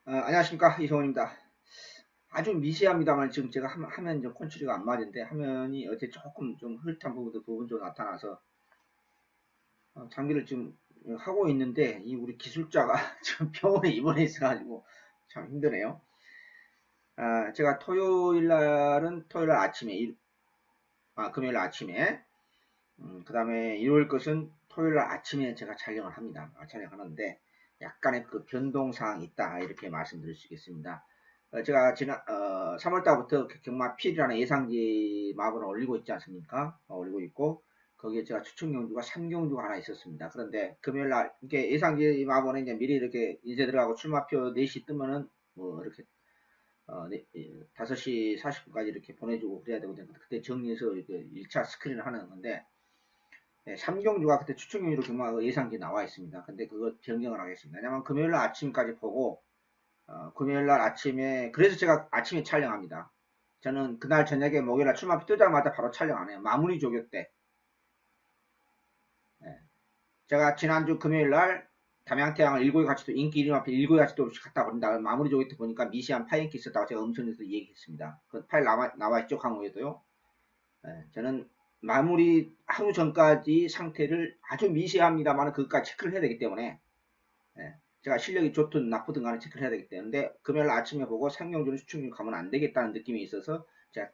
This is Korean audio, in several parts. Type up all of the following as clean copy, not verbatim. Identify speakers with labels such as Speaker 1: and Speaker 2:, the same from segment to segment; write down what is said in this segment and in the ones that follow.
Speaker 1: 안녕하십니까, 이성훈입니다. 아주 미세합니다만 지금 제가 화면 좀 컨트롤가 안 맞은데 화면이 어제 조금 좀 흐릿한 부분 좀 나타나서 장비를 지금 하고 있는데 이 우리 기술자가 지금 병원에 입원해 있어가지고 참 힘드네요. 제가 토요일 날 아침에 금요일 날 아침에 그 다음에 일요일 것은 토요일 날 아침에 제가 촬영을 합니다. 촬영하는데 약간의 그 변동사항이 있다 이렇게 말씀드릴 수 있겠습니다. 제가 지난 3월달부터 경마필이라는 예상지 마블을 올리고 있지 않습니까? 올리고 있고 거기에 제가 추천 경주가 3경주가 하나 있었습니다. 그런데 금요일날 이렇게 예상지 마블은 이제 미리 이렇게 인쇄 들어가고 출마표 4시 뜨면은 뭐 이렇게 5시 40분까지 이렇게 보내주고 그래야 되거든요. 그때 정리해서 이렇게 1차 스크린을 하는 건데 3경주가 그때 추천 경주로 경마 예상지 나와 있습니다. 근데 그걸 변경을 하겠습니다. 왜냐면 금요일날 아침까지 보고 금요일날 아침에 그래서 제가 아침에 촬영합니다. 저는 그날 저녁에 목요일날 출마표 뜨자마자 바로 촬영 안 해요. 마무리 조교 때. 네. 제가 지난주 금요일날 담양태양을 일고의 가치도 인기 1위 앞에 일고의 가치도 없이 갖다 버린다. 마무리 조교 때 보니까 미시한 파인키 있었다고 제가 음성에서 얘기했습니다. 그 파일 나와있죠, 강호에도요. 네. 저는 마무리 하루 전까지 상태를 아주 미세합니다만 그것까지 체크를 해야 되기 때문에 네. 제가 실력이 좋든 나쁘든 간에 체크를 해야 되기 때문에 금요일 아침에 보고 상경주는 수축률 가면 안 되겠다는 느낌이 있어서 제가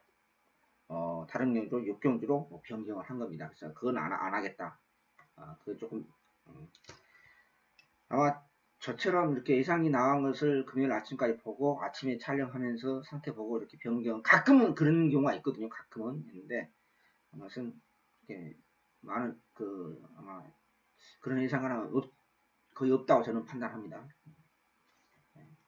Speaker 1: 다른 경주로 6경주로 변경을 한 겁니다. 그래서 그건 안 하겠다. 그거 조금 아마 저처럼 이렇게 예상이 나온 것을 금요일 아침까지 보고 아침에 촬영하면서 상태 보고 이렇게 변경 가끔은 그런 경우가 있거든요. 가끔은 있는데 아무튼 이렇게 많은 아마 그런 예상은 거의 없다고 저는 판단합니다.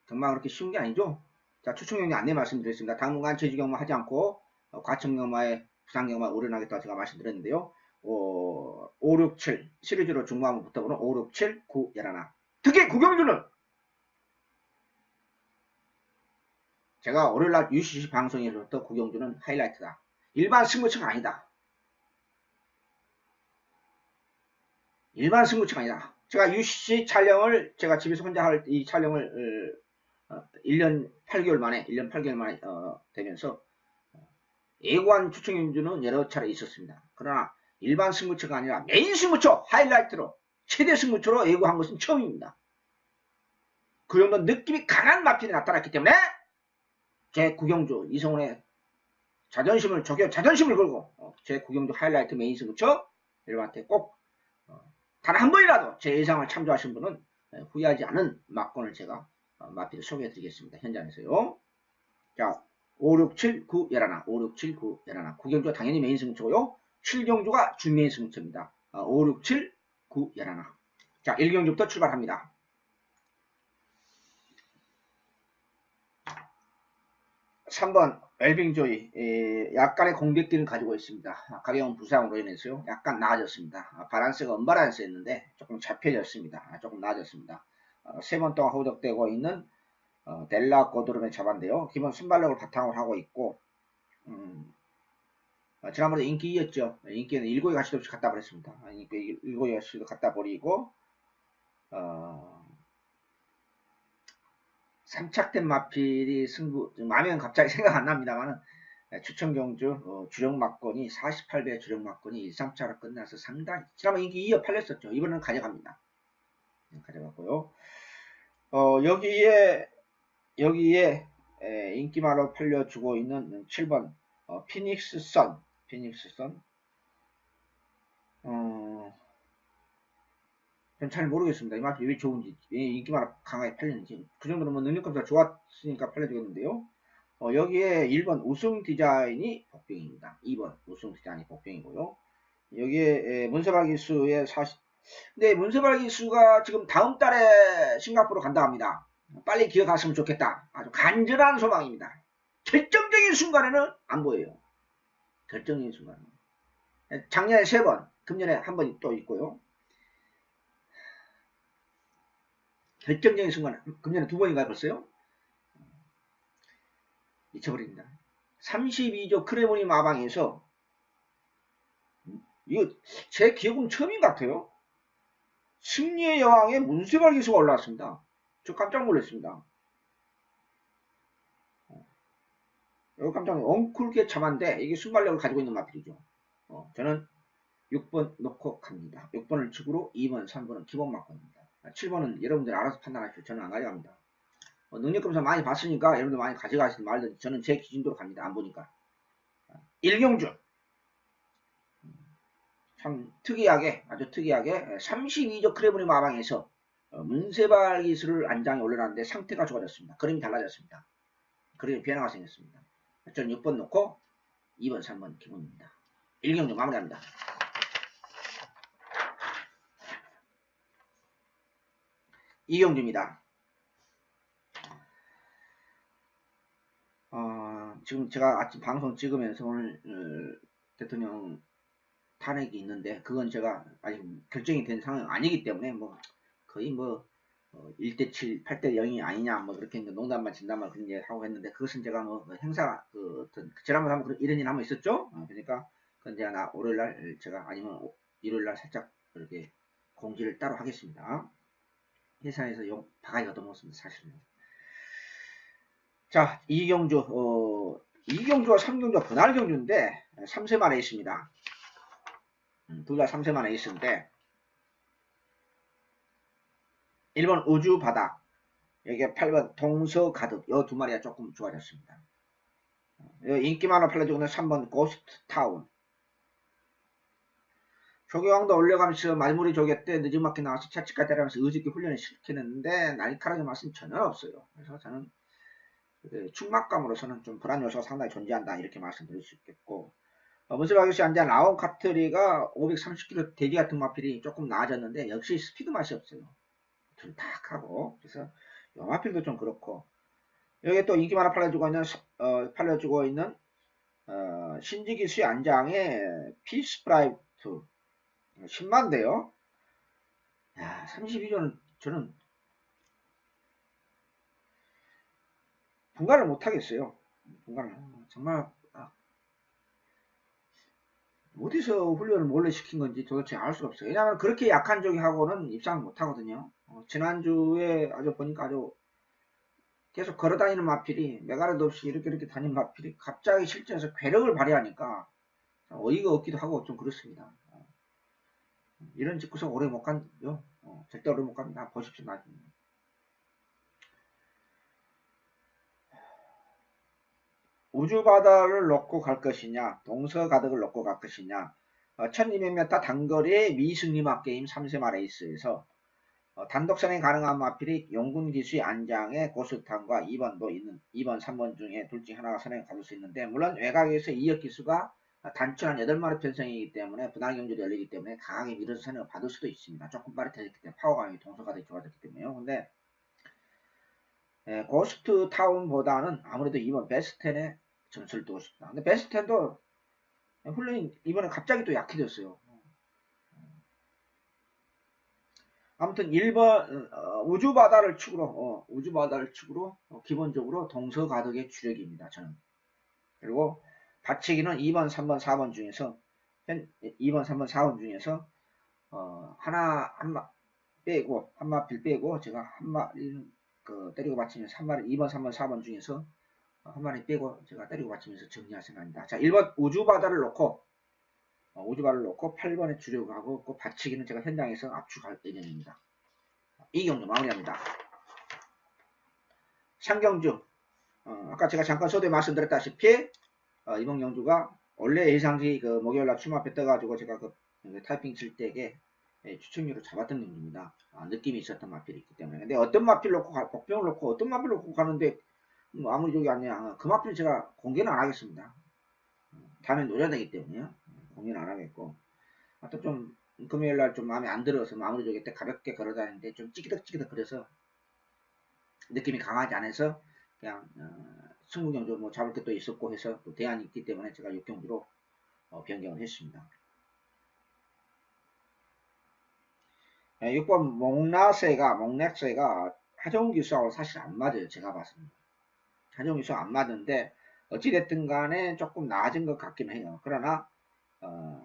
Speaker 1: 경마 그렇게 쉬운 게 아니죠. 자, 추천경마 안내 말씀드렸습니다. 당분간 제주경마 하지 않고 과천경마에 부산경마 오른하겠다고 제가 말씀드렸는데요. 5, 6, 7 시리즈로 중무하면 붙어보는 5, 6, 7, 9, 11 특히 구경주는 제가 월요일날 UCC 방송에서부터 구경주는 하이라이트다. 일반 승부처가 아니다. 일반 승부처가 아니다. 제가 UCC 촬영을 제가 집에서 혼자 할 이 촬영을 1년 8개월 만에 되면서 예고한 추천경주는 여러 차례 있었습니다. 그러나 일반 승부처가 아니라 메인 승부처 하이라이트로 최대 승부처로 예고한 것은 처음입니다. 그 정도 느낌이 강한 마필이 나타났기 때문에 제 구경주 이성훈의 자존심을 걸고 제 구경주 하이라이트 메인 승부처 여러분한테 꼭 단 한 번이라도 제 예상을 참조하신 분은 후회하지 않은 막권을 제가 마필을 소개해 드리겠습니다. 현장에서요. 자, 5, 6, 7, 9, 11 5, 6, 7, 9, 11 구경주가 당연히 메인 승부처고요. 7경주가 준메인 승부처입니다. 5, 6, 7, 9, 11 자, 1경주부터 출발합니다. 3번 웰빙조이 약간의 공백기를 가지고 있습니다. 가벼운 부상으로 인해서요. 약간 나아졌습니다. 바란스가 언바란스였는데 조금 잡혀졌습니다. 조금 나아졌습니다. 3번 동안 호적되고 있는 델라 고드름의 잡안데요. 기본 순발력을 바탕으로 하고 있고 지난번에 인기 2였죠. 인기는 일고의 가치도 없이 갖다 버렸습니다. 일고의 가치도 갖다 버리고 3착된 마필이 승부 마면 갑자기 생각 안 납니다만은 추천경주 주력 막건이 48배 주력 막건이 1-3차로 끝나서 상당히 지난번 인기 2여 팔렸었죠. 이번에는 가져갑니다. 가져갔고요. 여기에 인기마로 팔려주고 있는 7번 피닉스 선 전 잘 모르겠습니다. 이 마필이 왜 좋은지, 왜 인기마로 강하게 팔렸는지. 그 정도로 뭐 능력감사 좋았으니까 팔려주겠는데요. 여기에 1번 우승 디자인이 복병입니다. 2번 우승 디자인이 복병이고요. 여기에 문서발 기수의 근데 문서발 기수가 지금 다음 달에 싱가포르 간다 합니다. 빨리 기억하시면 좋겠다. 아주 간절한 소망입니다. 결정적인 순간에는 안 보여요. 결정적인 순간. 작년에 3번, 금년에 1번 또 있고요. 결정적인 순간, 금년에 2번인가요, 벌써요? 잊혀버립니다. 32조 크레모니 마방에서 이거 제 기억은 처음인 것 같아요. 승리의 여왕의 문세발 기수가 올라왔습니다. 저 깜짝 놀랐습니다. 이거 깜짝 놀랐어요. 엉쿨게 참한데 이게 순발력을 가지고 있는 마필이죠. 저는 6번 놓고 갑니다. 6번을 축으로 2번, 3번은 기본 막건입니다. 7번은 여러분들이 알아서 판단하십시오. 저는 안 가져갑니다. 능력검사 많이 봤으니까 여러분들 많이 가져가시든 말든 저는 제 기준대로 갑니다. 안 보니까. 일경주. 참 특이하게, 아주 특이하게 32조 크레모니 마방에서 문세발 기술을 안장에 올려놨는데 상태가 좋아졌습니다. 그림이 달라졌습니다. 그림이 변화가 생겼습니다. 저는 6번 놓고 2번, 3번 기본입니다. 일경주 마무리합니다. 이경주입니다. 지금 제가 아침 방송 찍으면서 오늘 대통령 탄핵이 있는데 그건 제가 아직 결정이 된 상황이 아니기 때문에 뭐 거의 뭐 1대7, 8대0이 아니냐 뭐 그렇게 농담만 진담만 그런 얘기 하고 했는데 그것은 제가 뭐 행사 지난번에 한번 이런 일 한번 있었죠. 그러니까 그건 제가 월요일날 제가 아니면 일요일날 살짝 이렇게 공지를 따로 하겠습니다. 회사에서 바가지 얻어먹었습니다 사실은. 자, 이경주, 이경주와 삼경주와 분할경주인데 3세 만에 있습니다. 둘 다 3세 만에 있는데 1번 우주바다, 여기 8번 동서가득, 이 두 마리가 조금 좋아졌습니다. 인기 많아 팔려주고는 3번 고스트타운. 조교왕도 올려가면서 말무리 조개 때 늦지막히 나와서 채찍가 때리면서 의식기 훈련을 시키는데 날카로운 맛은 전혀 없어요. 그래서 저는 충막감으로서는 좀 불안 요소가 상당히 존재한다 이렇게 말씀드릴 수 있겠고, 문슬 아저씨 앉아 라온 카트리가 530km 대기 같은 마필이 조금 나아졌는데 역시 스피드 맛이 없어요. 둔탁하고. 그래서 요 마필도 좀 그렇고, 여기 또 인기 많아 팔려주고 있는 신지기수의 안장에 피스프라이트 10만대요. 32조는 저는 분간을 못하겠어요. 분간을 정말 어디서 훈련을 몰래 시킨 건지 도대체 알 수가 없어요. 왜냐하면 그렇게 약한 적하고는 입상을 못하거든요. 지난주에 보니까 아주 계속 걸어다니는 마필이 메가르도 없이 이렇게 다니는 마필이 갑자기 실전에서 괴력을 발휘하니까 어이가 없기도 하고 좀 그렇습니다. 이런 집구석 오래 못 간요. 절대 오래 못 갑니다. 보십시오 나중에. 우주바다를 놓고 갈 것이냐, 동서가득을 놓고 갈 것이냐. 1200m 단거리 미승리막 게임 3세마 레이스에서 단독 선행 가능한 마필이 용군 기수의 안장에 고스탄과 2번도 있는 2번, 3번 중에 둘 중 하나가 선행을 가질 수 있는데, 물론 외곽에서 2역 기수가 단축 한 8마리 편성이기 때문에 분할 경주도 열리기 때문에 강하게 밀어서 선행을 받을 수도 있습니다. 조금 빠릿해졌기 때문에 파워감이 동서가득이 좋아졌기 때문에요. 근데 고스트 타운보다는 아무래도 2번 베스텐에 점수를 두고 싶다. 근데 베스텐도 훈련이 이번에 갑자기 또 약해졌어요. 아무튼 1번 우주바다를 축으로 기본적으로 동서가득의 주력입니다. 저는. 그리고 받치기는 2번, 3번, 4번 중에서 2번, 3번, 4번 중에서 한 마필 빼고 제가 한 마리 때리고 받치면서 한 마리 2번, 3번, 4번 중에서 한 마리 빼고 제가 때리고 받치면서 정리할 생각입니다. 자, 1번 우주바다를 놓고 8번에 주려고 하고 그 받치기는 제가 현장에서 압축할 예정입니다. 이경주 마무리합니다. 상경주, 아까 제가 잠깐 소대 말씀드렸다시피 이번 경주가 원래 예상시 목요일날 출마표 떠가지고 제가 타이핑 칠 때에 추천료를 잡았던 경주입니다. 느낌이 있었던 마필이 있기 때문에. 근데 어떤 마필 놓고 복병을 놓고 어떤 마필 놓고 가는데 아무리 저기 아니야. 그 마필 제가 공개는 안 하겠습니다. 다음에 노려야 되기 때문에요. 공개는 안 하겠고. 또 좀 금요일날 좀 마음에 안 들어서 아무리 저기 때 가볍게 걸어다니는데 좀 찌기덕 그래서 느낌이 강하지 않아서 그냥 승부경주 뭐 잡을 게 또 있었고 해서 또 대안이 있기 때문에 제가 6경주로 변경을 했습니다. 6번 목락새가 하정우 기수하고 사실 안 맞아요. 제가 봤습니다. 하정우 기수가 안 맞는데 어찌됐든 간에 조금 나아진 것 같긴 해요. 그러나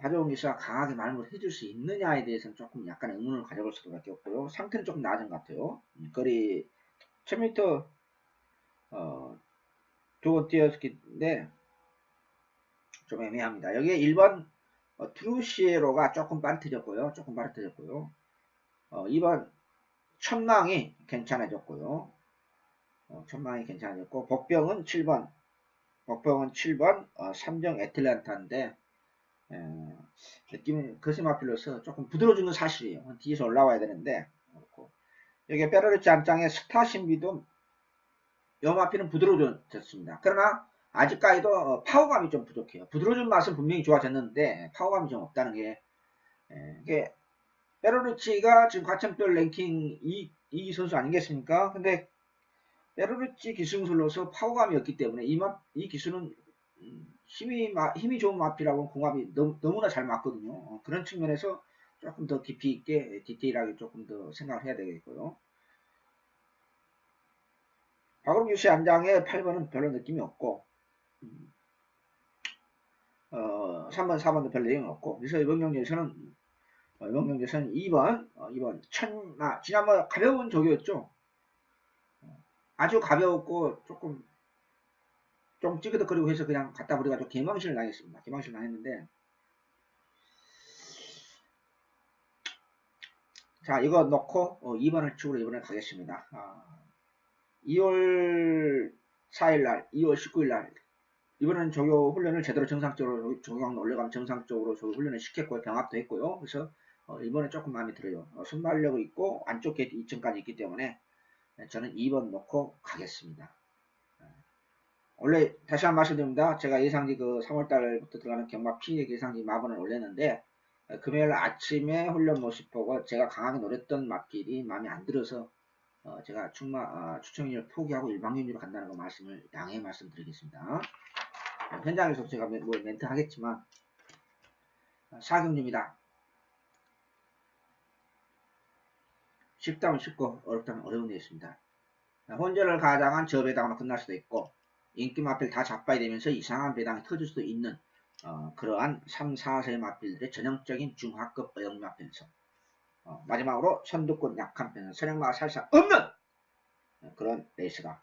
Speaker 1: 하재홍 기수가 강하게 말을 해줄 수 있느냐에 대해서는 조금 약간 의문을 가져볼 수밖에 없고요. 상태는 조금 나아진 것 같아요. 거리 1000m 두 번 뛰었는데 좀 애매합니다. 여기에 1번 트루시에로가 조금 빠르트졌고요. 2번 천망이 괜찮아졌고요. 천망이 괜찮아졌고 복병은 7번 삼정 애틀란타인데 느낌은 거스마필로서 조금 부드러워진 건 사실이에요. 뒤에서 올라와야 되는데 여기 페르르치 안장의 스타 신비도 요마피는 부드러워졌습니다. 그러나 아직까지도 파워감이 좀 부족해요. 부드러워진 맛은 분명히 좋아졌는데 파워감이 좀 없다는 게 이게 페르르치가 지금 과천별 랭킹 2위 선수 아니겠습니까? 근데 페르르치 기술로서 파워감이 없기 때문에 이 기술은 힘이 좋은 마피라고 궁합이 너무나 잘 맞거든요. 그런 측면에서 조금 더 깊이 있게 디테일하게 조금 더 생각을 해야 되겠고요. 박으로 유시 안장의 8번은 별로 느낌이 없고 3번, 4번도 별 내용이 없고 그래서 이번 경기에서는 2번 지난번 가벼운 적이었죠. 아주 가벼웠고 조금 좀 찌그덕거리고 해서 그냥 갖다 버려가지고 개망신을 당했습니다. 개망신을 당했는데 자 이거 넣고 2번을 축으로 이번에 가겠습니다. 2월 4일날 2월 19일날 이번에는 조교 훈련을 제대로 정상적으로 조교학로 올라가면 정상적으로 조교 훈련을 시켰고 병합도 했고요. 그래서 이번에 조금 마음에 들어요. 순발력이 있고 안쪽 게이트 2층까지 있기 때문에 저는 2번 넣고 가겠습니다. 원래 다시 한 번 말씀드립니다. 제가 예상지 그 3월달부터 들어가는 경마 피해 예상지 마번을 올렸는데 금요일 아침에 훈련 모습 보고 제가 강하게 노렸던 맛길이 마음에 안 들어서 제가 추천률 포기하고 일방적으로 간다는 거 말씀을 양해 말씀드리겠습니다. 현장에서 제가 멘트 하겠지만 4경주입니다. 쉽다면 쉽고 어렵다면 어려운 데 있습니다. 혼전을 가장한 저배당으로 끝날 수도 있고 인기 마필 다 잡아야 되면서 이상한 배당이 터질 수도 있는 그러한 3, 4세 마필들의 전형적인 중하급 어영 마필에서 마지막으로 선두권 약한 편은 선행마가 살짝 없는 그런 레이스가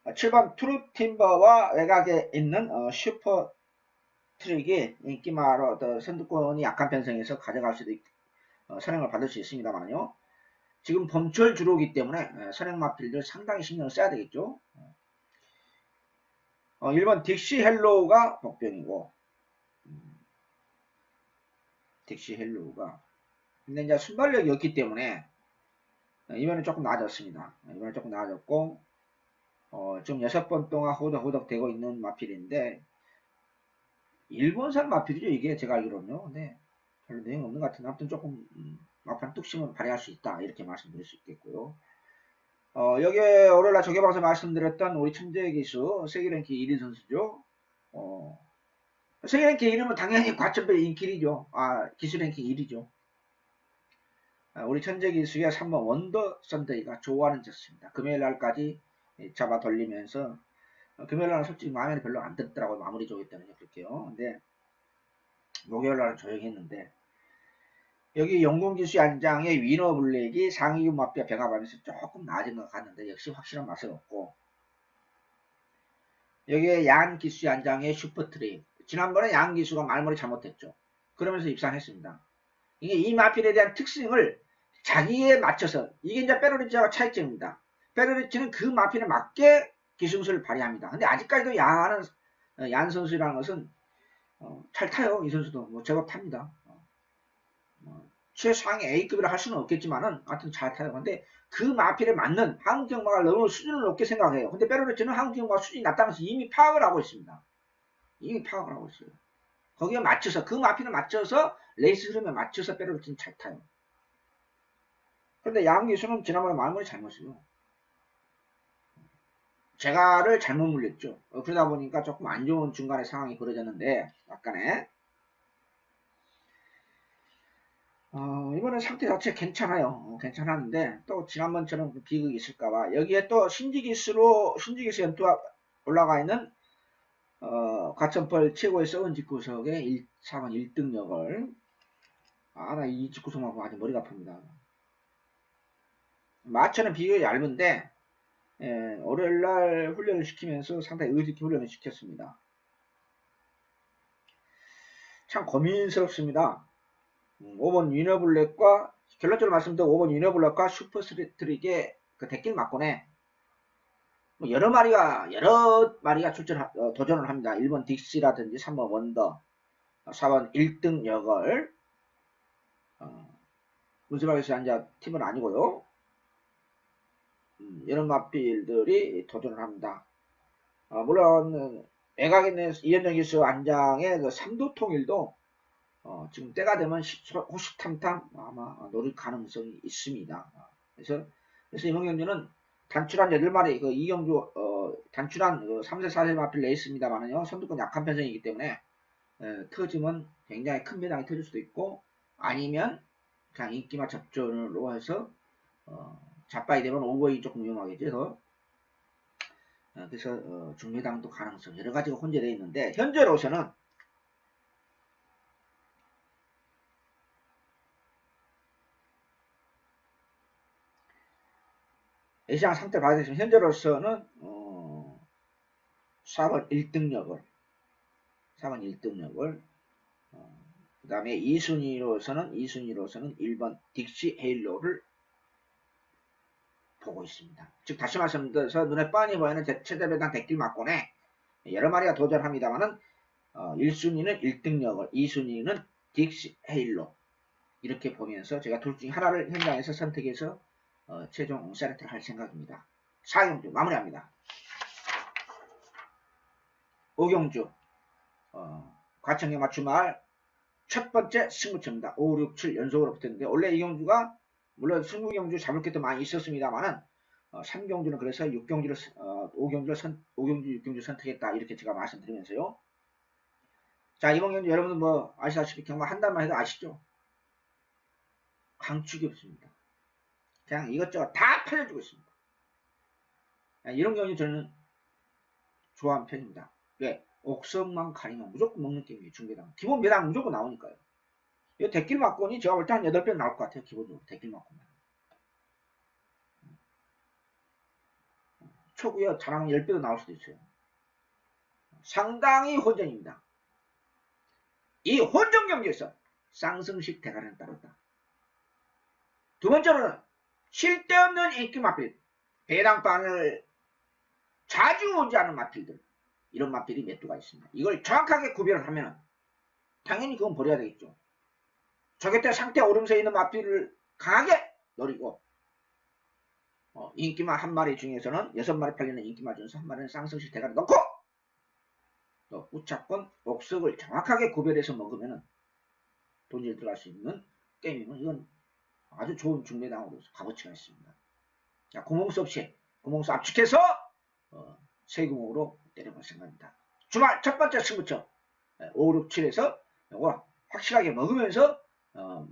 Speaker 1: 7번 트루팀버와 외곽에 있는 슈퍼 트릭이 인기마로 선두권이 약한 편성에서 가져갈 수도 있고 선행을 받을 수 있습니다만요. 지금 봄철 주로기 때문에 선행 마필들 상당히 신경을 써야 되겠죠. 1번 딕시 헬로우가 복병이고 딕시 헬로우가 근데 이제 순발력이 없기 때문에 이번에 조금 나아졌습니다. 이번에 조금 나아졌고 지금 6번 동안 호덕호덕 되고 있는 마필인데 일본산 마필이죠 이게 제가 알기로는요. 근데 별로 내용 없는 것 같은데 아무튼 조금 막판 뚝심은 발휘할 수 있다 이렇게 말씀드릴 수 있겠고요. 여기에 오늘날 저개방에서 말씀드렸던 우리 천재 기수 세계랭킹 1위 선수죠. 세계랭킹 1위면 당연히 과천별 인킬이죠. 기술랭킹 1위죠. 우리 천재 기수의 3번 원더 선데이가 좋아하는 졌습니다. 금요일 날까지 잡아 돌리면서 금요일 날은 솔직히 마음에 별로 안 들더라고요. 마무리 조기 때문에 그렇게요. 근데 목요일 날은 조용히 했는데 여기 영동기수 안장의 위너 블랙이 상위급 마피아 병합하면서 조금 나아진 것 같는데 역시 확실한 맛은 없고 여기에 양기수 안장의 슈퍼트릭 지난번에 양기수가 말머리 잘못했죠. 그러면서 입상했습니다. 이게 이 마필에 대한 특징을 자기에 맞춰서 이게 이제 페르리치와 차이점입니다. 페르리치는 그 마필에 맞게 기술을 발휘합니다. 근데 아직까지도 얀 선수라는 것은 잘 타요. 이 선수도 제법 탑니다. 최상위 A급이라 할 수는 없겠지만은 하여튼 잘 타요. 근데 그 마필에 맞는 한국 경마가 너무 수준을 높게 생각해요. 근데 페르리치는 한국 경마 수준이 낮다면서 이미 파악을 하고 있습니다. 이미 파악을 하고 있어요. 거기에 맞춰서 그 마필에 맞춰서 레이스 흐름에 맞춰서 페르리치는 잘 타요. 그런데 양기수는 지난번에 말머리 잘못이요. 제가를 잘못 물렸죠. 그러다 보니까 조금 안 좋은 중간에 상황이 벌어졌는데 약간의 이번에 상태 자체 괜찮아요. 괜찮았는데 또 지난번처럼 비극이 있을까봐 여기에 또 신지기수 연투가 올라가 있는 과천펄 최고의 썩은 집구석의 4번 1등역을 나 이 집구석만 보면 아주 머리가 아픕니다. 마천은 비교가 얇은데 월요일날 훈련을 시키면서 상당히 의지있게 훈련을 시켰습니다. 참 고민스럽습니다. 5번 위너블랙과 결론적으로 말씀드려 5번 위너블랙과 슈퍼스트릭의 그 대길 막곤에 여러 마리가 도전을 합니다. 1번 딕시라든지 3번 원더, 4번 1등 역을 문수박에서 앉아 팀은 아니고요. 이런 마필들이 도전을 합니다. 물론 외곽에 이현정 기수 안장의 그 삼도통일도 지금 때가 되면 호시탐탐 아마 노릴 가능성이 있습니다. 그래서 이번 경주는 단출한 8마리 그 이경주 단출한 그 3세 4세 마필 레이스입니다만은요, 선두권 약한 편성이기 때문에 터지면 굉장히 큰 배당이 터질 수도 있고, 아니면 그냥 인기마 접전으로 해서 자빠이 되면 오버이 조금 위험하겠죠. 그래서 중매당도 가능성 여러 가지가 혼재되어 있는데, 현재로서는 시장 상태를 봐야 되지만 현재로서는 4번 1등역을 그 다음에 2순위로서는 1번 딕시 헤일로를 보고 있습니다. 즉 다시 말씀드려서 눈에 뻔히 보이는 최대 배당 대길 막곤에 여러 마리가 도전합니다만은 1순위는 1등역을, 2순위는 딕시 헤일로 이렇게 보면서 제가 둘 중에 하나를 현장에서 선택해서 최종 세lect를 할 생각입니다. 4경주 마무리합니다. 5경주 과천경 맞춤말 첫 번째 승부처입니다. 5, 6, 7 연속으로 붙었는데, 원래 이 경주가 물론 승부경주 잡을 것도 많이 있었습니다만은 3경주는 그래서 6경주를 5경주 6경주 선택했다 이렇게 제가 말씀드리면서요. 자, 이번 경주 여러분들 뭐 아시다시피 경마 한 달만 해도 아시죠? 강축이 없습니다. 그냥 이것저것 다 팔려주고 있습니다. 이런 경우 저는 좋아하는 편입니다. 왜? 옥석만 가리면 무조건 먹는 게임이에요. 중배당. 기본 배당 무조건 나오니까요. 이 대길 막곤이 제가 볼 때 한 8배 나올 것 같아요. 기본적으로 대길 막곤. 초구에 잘하면 10배도 나올 수도 있어요. 상당히 혼전입니다. 이 혼전 경기에서 쌍승식 대가리는 따랐다. 두 번째로는 쓸데없는 인기 마필, 배당반을 자주 오지 않은 마필들, 이런 마필이 몇 두가 있습니다. 이걸 정확하게 구별을 하면 당연히 그건 버려야 되겠죠. 저게 때 상태 오름세에 있는 마필을 강하게 노리고 인기마 한 마리 중에서는 6마리 팔리는 인기마 중에서 한 마리는 쌍승식 대가리 넣고 또 우차권 옥석을 정확하게 구별해서 먹으면 돈이 들어갈 수 있는 게임이면 이건 아주 좋은 중매당으로서 값어치가 있습니다. 자, 구멍수 없이 구멍수 압축해서 세구멍으로 때려볼 생각입니다. 주말 첫 번째 승부처 5, 6, 7에서 이거 확실하게 먹으면서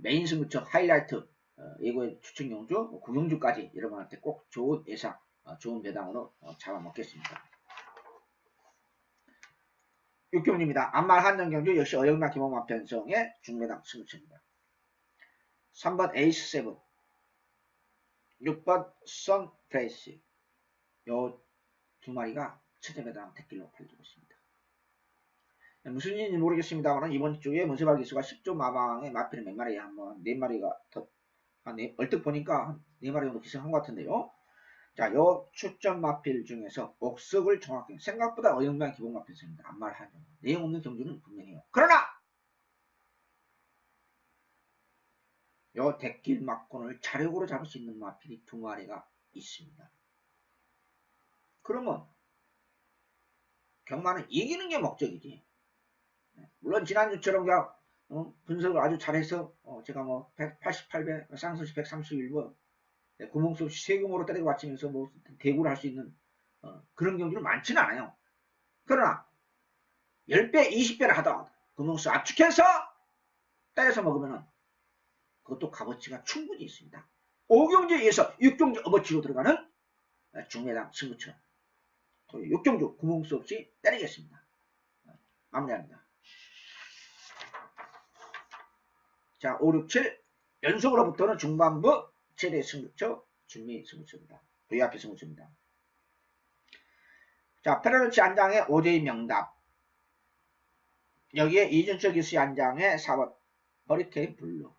Speaker 1: 메인 승부처 하이라이트 예고의 추천 경주 9경주까지 여러분한테 꼭 좋은 예상 좋은 배당으로 잡아먹겠습니다. 6경주입니다. 안말 한정경주 역시 어영나 김홍만 편성의 중매당 승부처입니다. 3번 에이스 세븐, 6번 선 프레시, 요 두 마리가 최대 배당 대길로 팔리고 있습니다. 무슨 일인지 모르겠습니다만 이번 주에 문세발 기수가 10조 마방의 마필을 몇 마리 한번 4마리가 더 얼뜻 보니까 한 4마리 정도 기승한 것 같은데요. 자, 요 추천 마필 중에서 옥석을 정확히 생각보다 어영부한 기본 마필입니다. 안말 하죠. 내용 없는 경주는 분명해요. 그러나 요 대길 막곤을 자력으로 잡을 수 있는 마필이 두 마리가 있습니다. 그러면 경마는 이기는 게 목적이지. 물론 지난주처럼 그냥 분석을 아주 잘해서 제가 뭐 188배 쌍수시 131번 구멍수 없이 세금으로 때리고 맞추면서 뭐 대구를 할 수 있는 그런 경주는 많지는 않아요. 그러나 10배 20배를 하다가 구멍수 압축해서 때려서 먹으면은 그것도 값어치가 충분히 있습니다. 5경주에 의해서 6경주 업어치로 들어가는 중매당 승부처 6경주 구멍수 없이 때리겠습니다. 마무리합니다. 자, 5, 6, 7 연속으로부터는 중반부 최대 승부처 준비 승부처입니다. VIP 승부처입니다. 자, 페레르치 안장의 오제이 명답. 여기에 이준철 기수의 안장의 4번 허리케인 블루.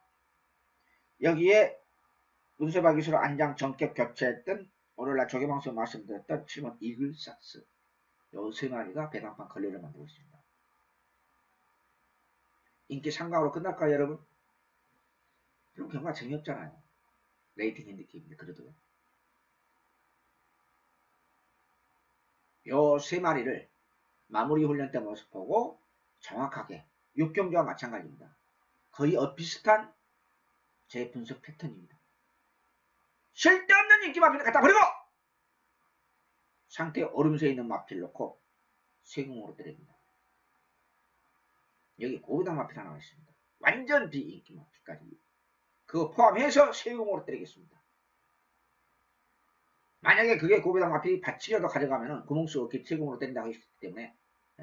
Speaker 1: 여기에 문세바 기수로 안장 전격 교체했던 오늘날 조개방송 말씀드렸던 7번 이글삭스. 요 세 마리가 배당판 걸레를 만들고 있습니다. 인기 상강으로 끝날까요, 여러분? 그럼 경우가 재미없잖아요. 레이팅 핸디캡인데 그래도 요 세 마리를 마무리 훈련 때 모습 보고 정확하게 6경주와 마찬가지입니다. 거의 비슷한 제 분석 패턴입니다. 쓸데없는 인기 마필을 갖다 버리고 상태에 얼음새 있는 마필 놓고 세공으로 때립니다. 여기 고비당 마필 하나 있습니다. 완전 비인기 마필까지 그거 포함해서 세공으로 때리겠습니다. 만약에 그게 고배당 마필이 받치려도 가져가면은 구멍수 없게 세공으로 때린다고 했기 때문에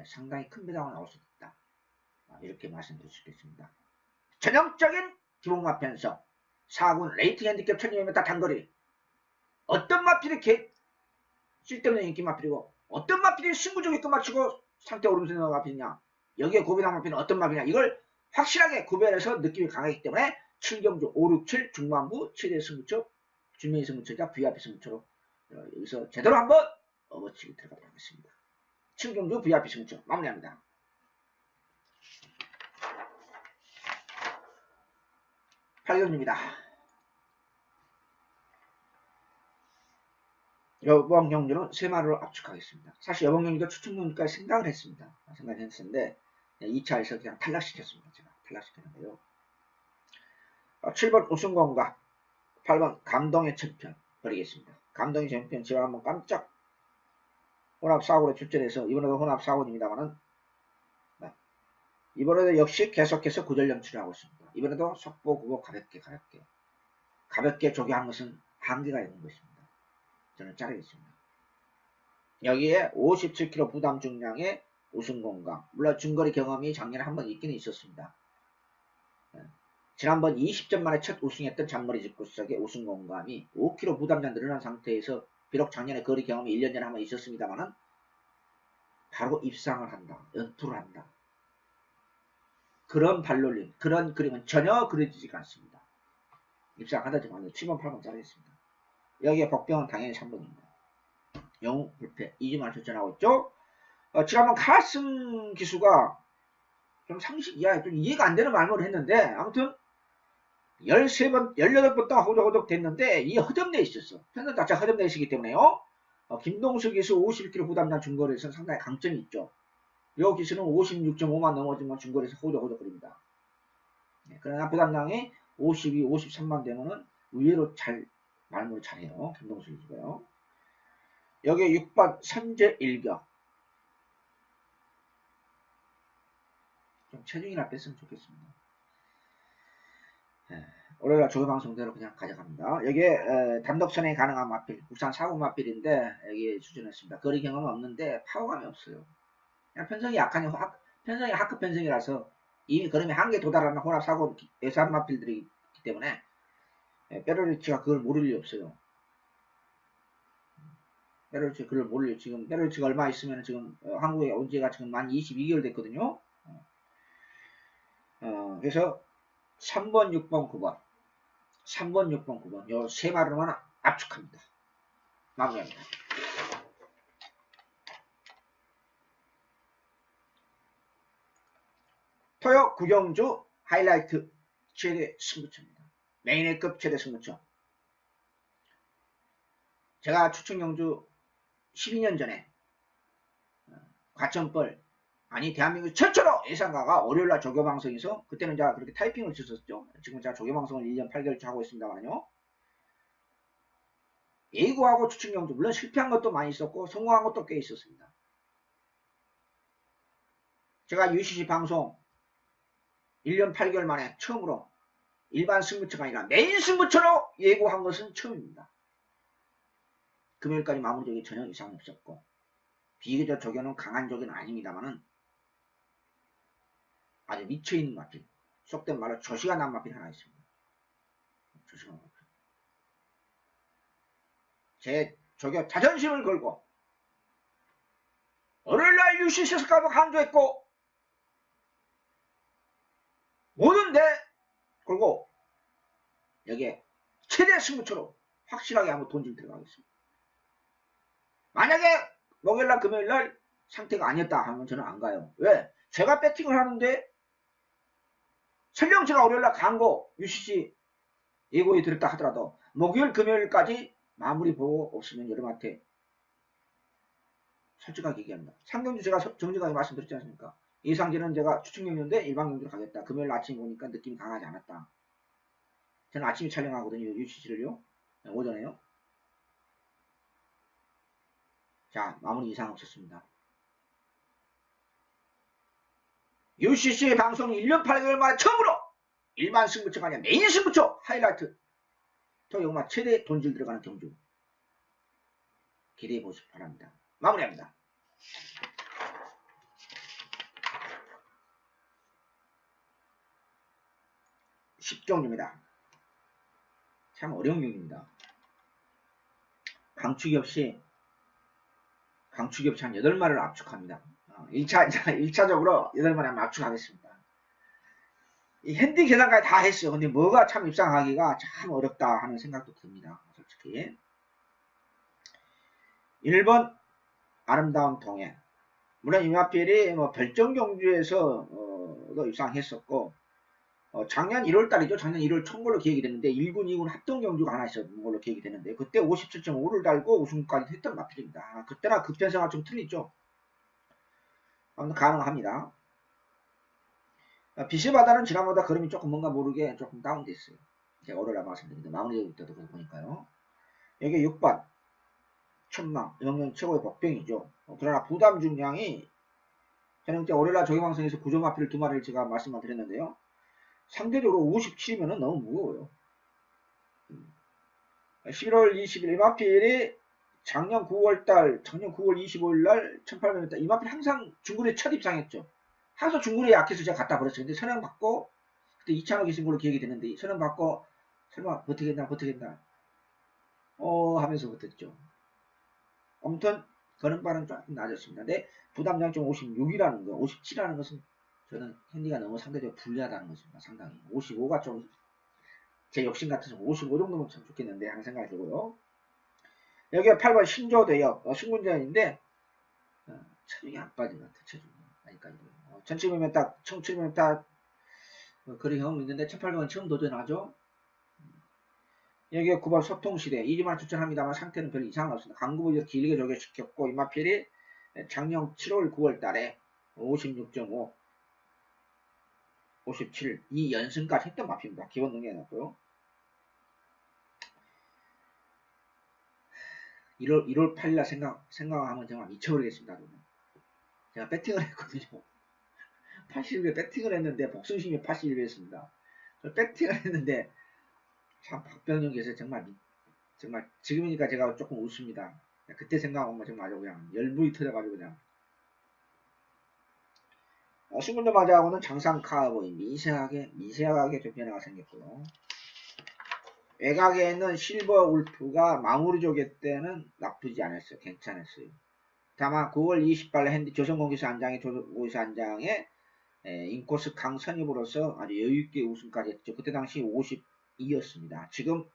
Speaker 1: 상당히 큰 배당이 나올 수 있다. 이렇게 말씀드릴 수 있겠습니다. 전형적인 기본마 편성 4군 레이팅 핸디캡 1200m 단거리. 어떤 마필이 쓸데없는 인기 마필이고 어떤 마필이 승부적이 끝마치고 상태 오름세 넣은 마필이냐. 여기에 고배당 마필은 어떤 마필이냐. 이걸 확실하게 구별해서 느낌이 강하기 때문에 7경주 5, 6, 7 중반부 최대 승부처 준비 승부처가 VIP 승부처로 여기서 제대로 한번 업어치기 들어가도록 하겠습니다. 7경주 VIP 승부처 마무리합니다. 팔경주입니다. 이번 경주는 세 마리로 압축하겠습니다. 사실 이번 경주도 추천 경주까지 생각을 했습니다. 생각했는데 2차에서 그냥 탈락시켰습니다. 제가 탈락시켰는데요. 7번 우승공과 8번 감동의 챔피언 버리겠습니다. 감동의 챔피언 제가 한번 깜짝 혼합사고로 출전해서 이번에도 혼합사고입니다만은 이번에도 역시 계속해서 구절 연출을 하고 있습니다. 이번에도 속보 그거 가볍게 조교한 것은 한계가 있는 것입니다. 저는 자르겠습니다. 여기에 57kg 부담 중량의 우승 건강. 물론 중거리 경험이 작년에 한번 있기는 있었습니다. 지난번 20점 만에 첫 우승했던 잔머리 집구석의 우승 건감이 5kg 부담량 늘어난 상태에서 비록 작년에 거리 경험이 1년 전에 한번 있었습니다만은 바로 입상을 한다. 연투를 한다. 그런 발놀림, 그런 그림은 전혀 그려지지가 않습니다. 입상하다지만 7번, 8번 자르겠습니다. 여기에 복병은 당연히 3번입니다. 영웅 불패 2주만 출전하고 있죠. 지난번 카슨 기수가 좀 상식 이하에 좀 이해가 안 되는 말모를 했는데 아무튼 13번, 18번 동안 호덕호덕 됐는데 이 허점내에 있었어. 편선 자체가 허점내에 있기 때문에요. 김동수 기수 51kg 부담량 중거리에서는 상당히 강점이 있죠. 이 기수는 56.5만 넘어지면 중거리에서 호덕호덕거립니다. 그러나 부담량이 52, 53만 되면은 의외로 말모를 잘해요. 김동수 기수가요. 여기에 6번 선제 일격. 좀 체중이나 뺐으면 좋겠습니다. 올해가 조교방송대로 그냥 가져갑니다. 여기에 단독 선행 가능한 마필, 국산 사고 마필인데 여기에 수준했습니다. 거리 경험은 없는데 파워감이 없어요. 그냥 편성이 약하니 편성이 하급 편성이라서 이미 걸음에 한계 도달하는 혼합 사고 예산 마필들이기 때문에 페로리치가 그걸 모를 리 없어요. 페로리치 그걸 모를 리 지금 페로리치가 얼마 있으면 지금 한국에 온 지가 지금 만 22개월 됐거든요. 그래서 3번, 6번, 9번 3번, 6번, 9번 요 세 마리로만 압축합니다. 마무리합니다. 토요 구경주 하이라이트 최대 승부처입니다. 메인회급 최대 승부처. 제가 추천경주 12년 전에 과천벌 아니 대한민국 최초로 예상가가 월요일날 조교방송에서 그때는 제가 그렇게 타이핑을 쳤었죠. 지금 제가 조교방송을 1년 8개월째 하고 있습니다만요. 예고하고 추천경주 물론 실패한 것도 많이 있었고 성공한 것도 꽤 있었습니다. 제가 UCC 방송 1년 8개월 만에 처음으로 일반 승부처가 아니라 메인 승부처로 예고한 것은 처음입니다. 금요일까지 마무리되기 전혀 이상이 없었고 비교적 조교는 강한 조교는 아닙니다만은 아주 미쳐있는 마필. 속된 말로 조시가 난 마필 하나 있습니다. 조시가 난 마필. 제 조교 자존심을 걸고 월요일날 UCC에서 까고 항조했고 모든 데 걸고 여기에 최대 승부처로 확실하게 한번 돈좀 들어가겠습니다. 만약에 목요일날 금요일날 상태가 아니었다 하면 저는 안 가요. 왜? 제가 배팅을 하는데 설령 제가 월요일날 간거 UCC 예고에 들었다 하더라도 목요일 금요일까지 마무리 보고 없으면 여러분한테 솔직하게 얘기합니다. 상경주 제가 정직하게 말씀드렸지 않습니까? 예상제는 제가 추측경주인데 일반경주로 가겠다. 금요일 아침에 보니까 느낌이 강하지 않았다. 저는 아침에 촬영하거든요. UCC를요. 오전에요. 자, 마무리 이상 없었습니다. UCC 방송 1년 8개월 만에 처음으로 일반 승부처가 아니라 메인 승부처 하이라이트 토요마 최대 돈질 들어가는 경주 기대해 보시기 바랍니다. 마무리합니다. (10경주입니다) 참 어려운 경주입니다. 강축이 없이 한 8마리를 압축합니다. 1차적으로 8마리 압축하겠습니다. 이 핸디 계산까지 다 했어요. 근데 뭐가 참 입상하기가 참 어렵다 하는 생각도 듭니다. 솔직히. 1번 아름다운 동해. 물론 이마필이 뭐 별정경주에서 입상했었고 작년 1월달이죠. 작년 1월 첫 걸로 기획이 됐는데 1군, 2군 합동경주가 하나 있었던 걸로 기획이 됐는데 그때 57.5를 달고 우승까지 했던 마필입니다. 그때나 급변성과 좀 틀리죠. 아무튼 가능합니다. 비스바다는 지난보다 걸음이 조금 뭔가 모르게 조금 다운됐어요. 제가 오늘날 말씀드렸는데 마무리 때도 보니까요. 여기 6번 천망 영년 최고의 복병이죠. 그러나 부담 중량이 저는 그때 월요일날 조경방송에서 구조 마필 2마리를 제가 말씀만 드렸는데요. 상대적으로 57이면 너무 무거워요. 11월 20일 이마필이 작년 9월 25일날 1800m 이마필 항상 중거리에 첫 입상했죠. 항상 중거리에 약해서 제가 갖다 버렸어요. 근데 선행 받고 그때 이찬호 계신 걸로 기억이 되는데 선행 받고 설마 버티겠나 하면서 버텼죠. 아무튼 걸음발은 조금 낮았습니다. 근데 부담량 좀 56이라는 거 57이라는 것은 저는 핸디가 너무 상대적으로 불리하다는 것입니다. 상당히 55가 좀 제 욕심 같아서 55 정도면 참 좋겠는데 하는 생각이 들고요. 여기가 8번 신조대역 신군전인데 체중이 안 빠진 것 같아요. 체중이 아직까지 1700m 딱 거리 경험이 있는데 1800은 처음 도전하죠. 여기가 9번 소통시대 2지만 추천합니다만 상태는 별 이상은 없습니다. 강구부에서 길게 조개시켰고 이마필이 작년 7월 9월 달에 56.5 57 이 연승까지 했던 마필입니다. 기본 능력이 났고요. 1월 8일날 생각하면 정말 미쳐버리겠습니다. 제가 배팅을 했거든요. 81배 배팅을 했는데 복승심이 81배였습니다. 배팅을 했는데 참 박병영께서 정말 지금이니까 제가 조금 웃습니다. 그때 생각하면 정말 아주 그냥 열불이 터져가지고 그냥 신군전 맞아하고는 장상 카우보이 미세하게 좀 변화가 생겼고요. 외곽에는 실버 울프가 마무리 조개 때는 나쁘지 않았어요. 괜찮았어요. 다만 9월 28일 핸디 조선공기사 한장에 인코스 강선입으로서 아주 여유있게 우승까지 했죠. 그때 당시 52였습니다. 지금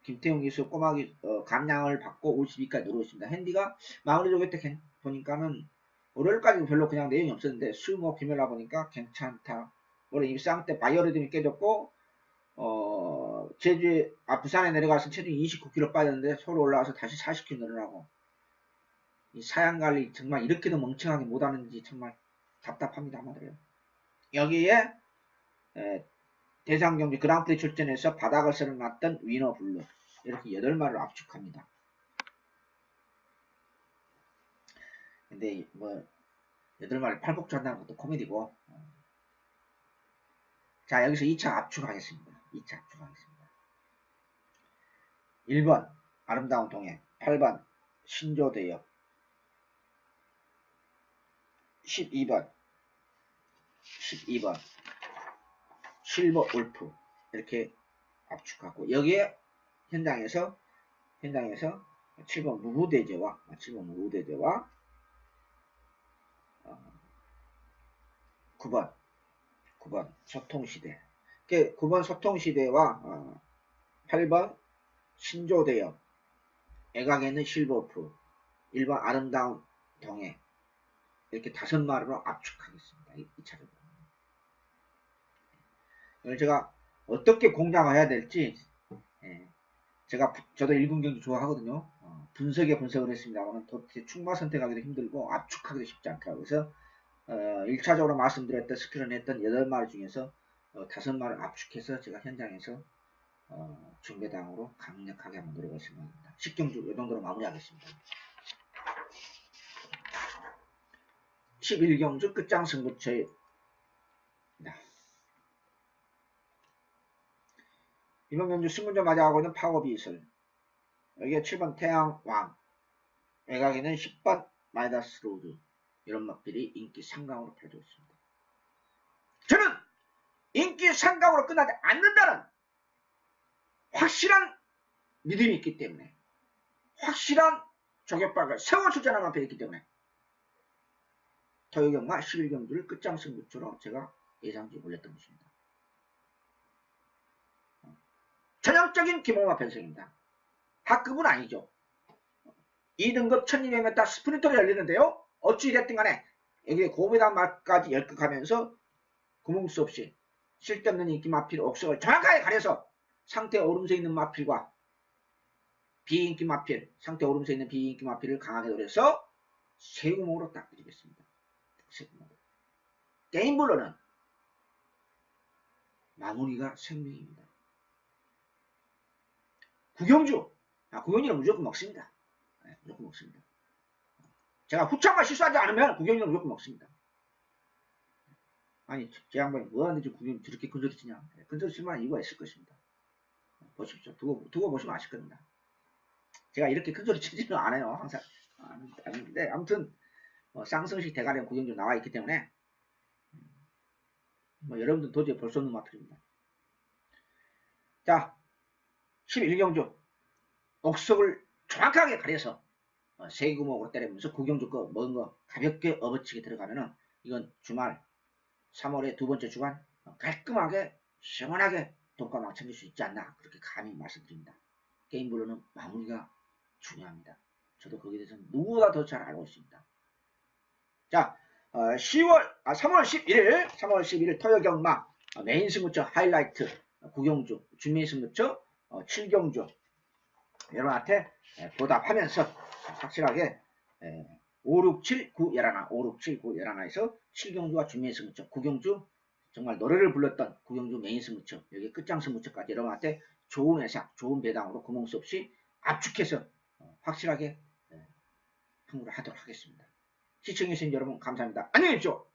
Speaker 1: 김태훈 기수 꼬마기 감량을 받고 52까지 누르고 있습니다. 핸디가 마무리 조개 때 보니까는 월요일까지는 별로 그냥 내용이 없었는데 수목 김요일날 보니까 괜찮다. 원래 입상 때 바이오리듬이 깨졌고 제주에 부산에 내려가서 체중이 29kg 빠졌는데 서울 올라와서 다시 40kg 늘어나고 이 사양관리 정말 이렇게도 멍청하게 못하는지 정말 답답합니다. 한마디로 여기에 대상경주 그랑프리 출전해서 바닥을 쓸어놨던 위너블루 이렇게 8마리를 압축합니다. 근데 뭐 8마리 팔복주 한다는 것도 코미디고 자 여기서 2차 압축하겠습니다. 2차 압축하겠습니다. 1번 아름다운 동해 8번 신조대역 12번 12번 실버 울프 이렇게 압축하고 여기에 현장에서 7번 무후대제와 9번 소통시대 9번 소통시대와 8번 신조대역 애각에는 실버프 1번 아름다운 동해 이렇게 5마리로 압축하겠습니다. 이 차례로. 이걸 제가 어떻게 공략을 해야 될지 저도 1군 경기 좋아하거든요. 분석을 했습니다만 도대체 충마 선택하기도 힘들고 압축하기도 쉽지 않더라고요. 그래서 1차적으로 말씀드렸던 스크린 했던 8마리 중에서 5마리를 압축해서 제가 현장에서 중배당으로 강력하게 한번 노려보겠습니다. 10경주 이 정도로 마무리하겠습니다. 11경주 끝장 승부처입니다. 이번 경주 승문전 맞이하고 있는 파워비슬 여기에 7번 태양왕 외곽에는 10번 마이다스 로드 이런 맛들이 인기 상강으로 펼쳐져 있습니다. 저는 인기 상강으로 끝나지 않는다는 확실한 믿음이 있기 때문에 확실한 저격박을 세워 출전하는 앞에 있기 때문에 토요경마 11경주를 끝장 승부처로 제가 예상지 올렸던 것입니다. 전형적인 김홍마 편성입니다. 학급은 아니죠. 2등급 1200m 스프린터가 열리는데요. 어찌 됐든 간에 여기에 고배당 맛까지 열극하면서 구멍 수 없이 쓸데없는 인기 마필 옥석을 정확하게 가려서 상태 오름세 있는 마필과 비인기 마필, 상태 오름세 있는 비인기 마필을 강하게 노려서 세구멍으로 딱 드리겠습니다. 세구멍으로. 게임블러는 마무리가 생명입니다. 구경주는 무조건 먹습니다. 무조건 먹습니다. 제가 후창만 실수하지 않으면 구경주는 무조건 먹습니다. 아니 제 양반이 뭐하는데 구경주 저렇게 근저리 치냐. 근저리 칠만한 이유가 있을 것입니다. 보십시오. 두고 보시면 아실 겁니다. 제가 이렇게 큰소리 치지는 않아요. 항상 아닌데 아무튼 쌍성식 대가리랑 구경주 나와 있기 때문에 여러분들 도저히 볼 수 없는 마필입니다. 자 11경주 옥석을 정확하게 가려서 세구멍으로 때리면서 구경주 거 먹은 거 가볍게 업어치게 들어가면은 이건 주말 3월의 두 번째 주간 깔끔하게 시원하게 돈가망 챙길 수 있지 않나 그렇게 감히 말씀드립니다. 게임블루는 마무리가 중요합니다. 저도 거기에 대해서 누구보다 더 잘 알고 있습니다. 자 3월 11일 토요경마 메인 승부처 하이라이트 구경주 준메인 승부처 7경주 여러분한테 보답하면서 확실하게 5, 6, 7, 9, 11에서 7경주와 준메인 승부처 9경주 정말 노래를 불렀던 구경주 메인 승부처 여기 끝장 승부처까지 여러분한테 좋은 회사 좋은 배당으로 구멍 수 없이 압축해서 확실하게 흥부를 하도록 하겠습니다. 시청해주신 여러분 감사합니다. 안녕히 계십시오.